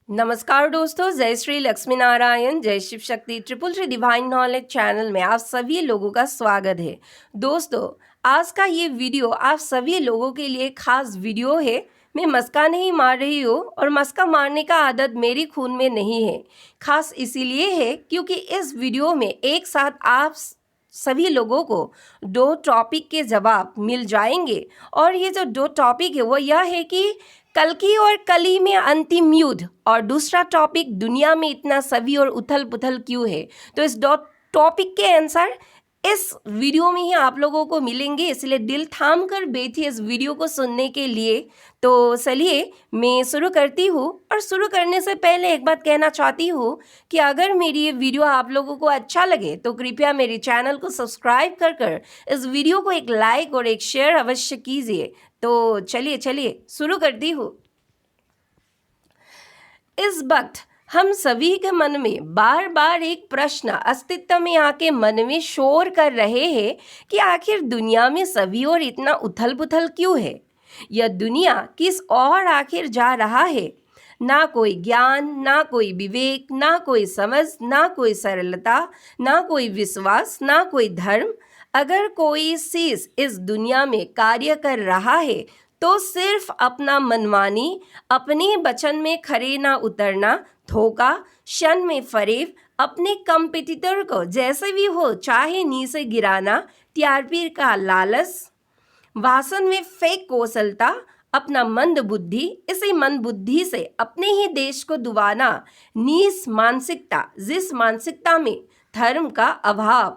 नमस्कार दोस्तों, जय श्री लक्ष्मी नारायण, जय Shiv Shakti triple three divine knowledge channel में आप सभी लोगों का स्वागत है। दोस्तों, आज का ये वीडियो आप सभी लोगों के लिए खास वीडियो है। मैं मस्का नहीं मार रही हूँ और मस्का मारने का आदत मेरी खून में नहीं है। खास इसीलिए है क्योंकि इस वीडियो में एक साथ आप सभी लोगों को दो टॉपिक के जवाब मिल जाएंगे। और ये जो दो टॉपिक है वो यह है कि कल्कि और कली में अंतिम युद्ध, और दूसरा टॉपिक दुनिया में इतना सभी और उथल पुथल क्यों है। तो इस दो टॉपिक के आंसर इस वीडियो में ही आप लोगों को मिलेंगे, इसलिए दिल थाम कर बैठिए इस वीडियो को सुनने के लिए। तो चलिए मैं शुरू करती हूँ। और शुरू करने से पहले एक बात कहना चाहती हूँ कि अगर मेरी ये वीडियो आप लोगों को अच्छा लगे तो कृपया मेरे चैनल को सब्सक्राइब कर इस वीडियो को एक लाइक और एक शेयर अवश्य कीजिए। तो चलिए शुरू करती हूँ। इस वक्त हम सभी के मन में बार बार एक प्रश्न अस्तित्व में आके मन में शोर कर रहे हैं कि आखिर दुनिया में सभी और इतना उथल पुथल क्यों है। यह दुनिया किस और आखिर जा रहा है। ना कोई ज्ञान, ना कोई विवेक, ना कोई समझ, ना कोई सरलता, ना कोई विश्वास, ना कोई धर्म। अगर कोई चीज इस दुनिया में कार्य कर रहा है तो सिर्फ अपना मनमानी, अपने वचन में खरे ना उतरना, धोखा, क्षण में फरेब, अपने कंपिटिटर को जैसे भी हो चाहे नीचे गिराना, टीआरपी का लालच, भाषण में फेक कौशलता, अपना मंद बुद्धि, इसी मंद बुद्धि से अपने ही देश को डुबाना, नीच मानसिकता, जिस मानसिकता में धर्म का अभाव,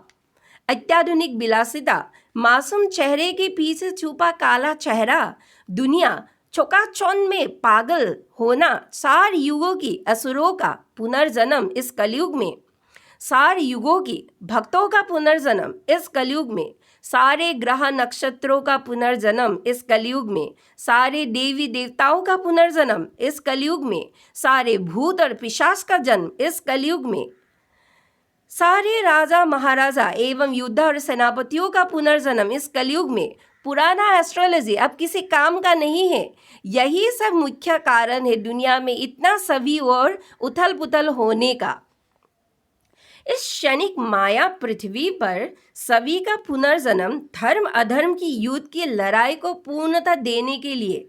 अत्याधुनिक विलासिता, मासूम चेहरे के पीछे छुपा काला चेहरा, दुनिया चौकाचौंध में पागल होना, सार युगों की असुरों का पुनर्जन्म इस कलयुग में, सार युगों की भक्तों का पुनर्जन्म इस कलयुग में, सारे ग्रह नक्षत्रों का पुनर्जन्म इस कलयुग में, सारे देवी देवताओं का पुनर्जन्म इस कलयुग में, सारे भूत और पिशाच का जन्म इस कलयुग में, सारे राजा महाराजा एवं योद्धा और सेनापतियों का पुनर्जन्म इस कलयुग में। पुराना एस्ट्रोलॉजी अब किसी काम का नहीं है। यही सब मुख्य कारण है दुनिया में इतना सभी और उथल पुथल होने का। इस क्षणिक माया पृथ्वी पर सभी का पुनर्जन्म धर्म अधर्म की युद्ध की लड़ाई को पूर्णता देने के लिए।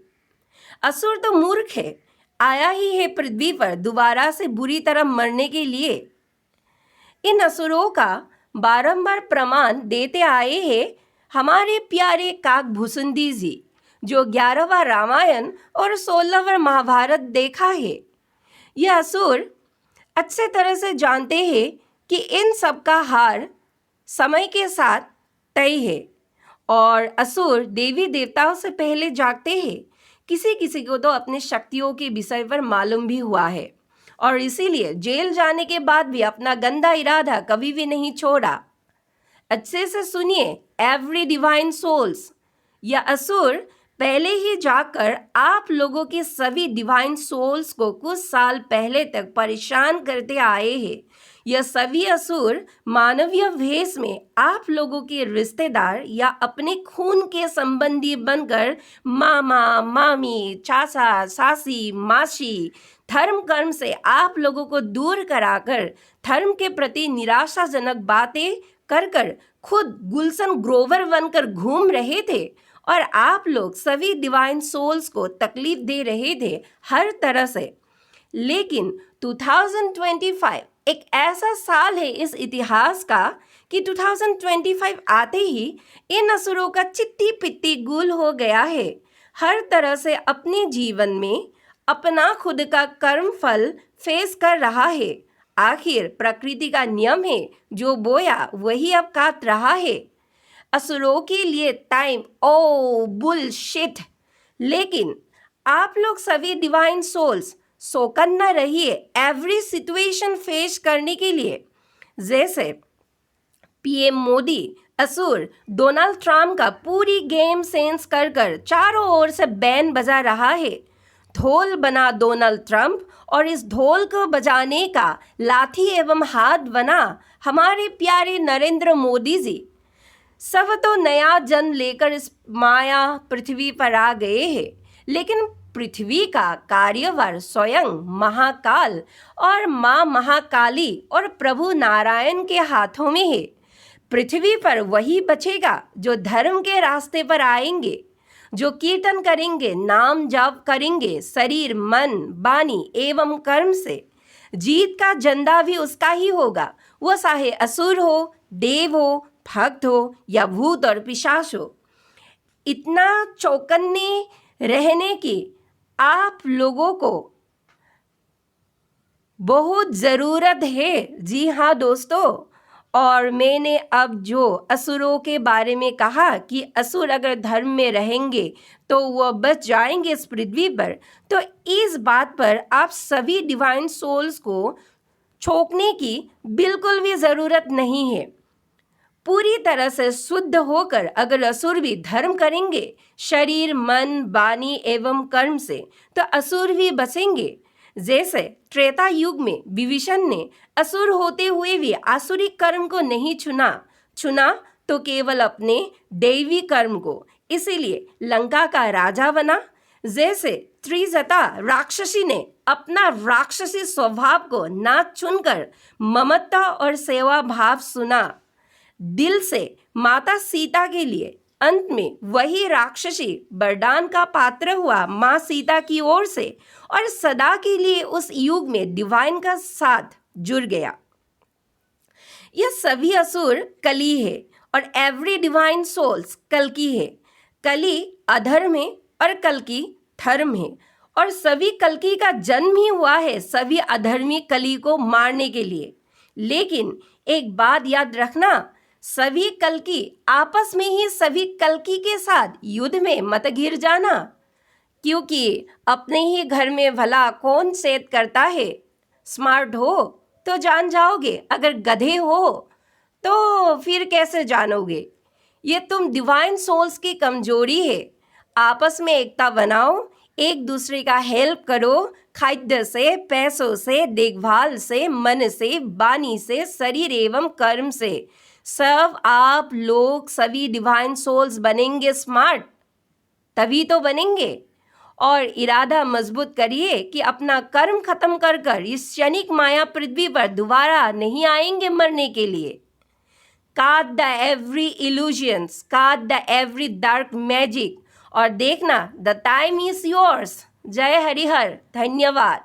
असुर तो मूर्ख है, आया ही है पृथ्वी पर दोबारा से बुरी तरह मरने के लिए। इन असुरों का बारंबार प्रमाण देते आए हैं हमारे प्यारे काकभूषुंडी जी, जो 11वां रामायण और 16वां महाभारत देखा है। यह असुर अच्छे तरह से जानते हैं कि इन सब का हार समय के साथ तय है, और असुर देवी देवताओं से पहले जागते हैं। किसी किसी को तो अपनी शक्तियों के विषय पर मालूम भी हुआ है, और इसीलिए जेल जाने के बाद भी अपना गंदा इरादा कभी भी नहीं छोड़ा। अच्छे से सुनिए एवरी डिवाइन सोल्स, यह असुर पहले ही जाकर आप लोगों के सभी डिवाइन सोल्स को कुछ साल पहले तक परेशान करते आए हैं। यह सभी असुर मानवीय भेष में आप लोगों के रिश्तेदार या अपने खून के संबंधी बनकर मामा, मामी, चाचा, सासी, मासी, धर्म कर्म से आप लोगों को दूर कराकर धर्म के प्रति निराशाजनक बातें कर खुद गुलशन ग्रोवर बनकर घूम रहे थे, और आप लोग सभी डिवाइन सोल्स को तकलीफ दे रहे थे हर तरह से। लेकिन 2025 एक ऐसा साल है इस इतिहास का कि 2025 आते ही इन असुरों का चिट्टी पिट्टी गुल हो गया है। हर तरह से अपने जीवन में अपना खुद का कर्म फल फेस कर रहा है। आखिर प्रकृति का नियम है, जो बोया वही अब काट रहा है। असुरों के लिए टाइम ओ बुलशिट। लेकिन आप लोग सभी डिवाइन सोल्स शोकन न रहिए एवरी सिचुएशन फेस करने के लिए। जैसे पीएम मोदी असुर डोनाल्ड ट्रम्प का पूरी गेम सेंस कर चारों ओर से बैन बजा रहा है। ढोल बना डोनाल्ड ट्रम्प, और इस ढोल को बजाने का लाठी एवं हाथ बना हमारे प्यारे नरेंद्र मोदी जी। सब तो नया जन्म लेकर इस माया पृथ्वी पर आ गए हैं, लेकिन पृथ्वी का कार्यभार स्वयं महाकाल और माँ महाकाली और प्रभु नारायण के हाथों में है। पृथ्वी पर वही बचेगा जो धर्म के रास्ते पर आएंगे, जो कीर्तन करेंगे, नाम जाप करेंगे शरीर, मन, वाणी एवं कर्म से। जीत का झंडा भी उसका ही होगा, वो चाहे असुर हो, देव हो, भक्त हो या भूत और पिशाच हो। इतना चौकन्ने रहने की आप लोगों को बहुत ज़रूरत है। जी हाँ दोस्तों, और मैंने अब जो असुरों के बारे में कहा कि असुर अगर धर्म में रहेंगे तो वह बच जाएंगे इस पृथ्वी पर, तो इस बात पर आप सभी डिवाइन सोल्स को छोकने की बिल्कुल भी ज़रूरत नहीं है। पूरी तरह से शुद्ध होकर अगर असुर भी धर्म करेंगे शरीर, मन, वाणी एवं कर्म से, तो असुर भी बचेंगे। जैसे त्रेता युग में विभीषण ने असुर होते हुए भी आसुरिक कर्म को नहीं चुना तो केवल अपने दैवी कर्म को, इसीलिए लंका का राजा बना। जैसे त्रिजटा राक्षसी ने अपना राक्षसी स्वभाव को ना चुनकर ममता और सेवा भाव सुना दिल से माता सीता के लिए, अंत में वही राक्षसी वरदान का पात्र हुआ माँ सीता की ओर से और सदा के लिए उस युग में डिवाइन का साथ जुड़ गया। यह सभी असुर कली है और एवरी डिवाइन सोल्स कल्कि है। कली अधर्म है और कल्कि धर्म है, और सभी कल्कि का जन्म ही हुआ है सभी अधर्मी कली को मारने के लिए। लेकिन एक बात याद रखना, सभी कल्कि आपस में ही सभी कल्कि के साथ युद्ध में मत घिर जाना, क्योंकि अपने ही घर में भला कौन सेध करता है। स्मार्ट हो तो जान जाओगे, अगर गधे हो तो फिर कैसे जानोगे। ये तुम डिवाइन सोल्स की कमजोरी है। आपस में एकता बनाओ, एक दूसरे का हेल्प करो, खाद्य से, पैसों से, देखभाल से, मन से, वाणी से, शरीर एवं कर्म से। सब आप लोग सभी डिवाइन सोल्स बनेंगे स्मार्ट, तभी तो बनेंगे। और इरादा मजबूत करिए कि अपना कर्म खत्म कर कर इस क्षणिक माया पृथ्वी पर दोबारा नहीं आएंगे मरने के लिए। काट द एवरी इल्यूजन्स, काट द एवरी डार्क मैजिक, और देखना द टाइम इज योर्स। जय हरिहर, धन्यवाद।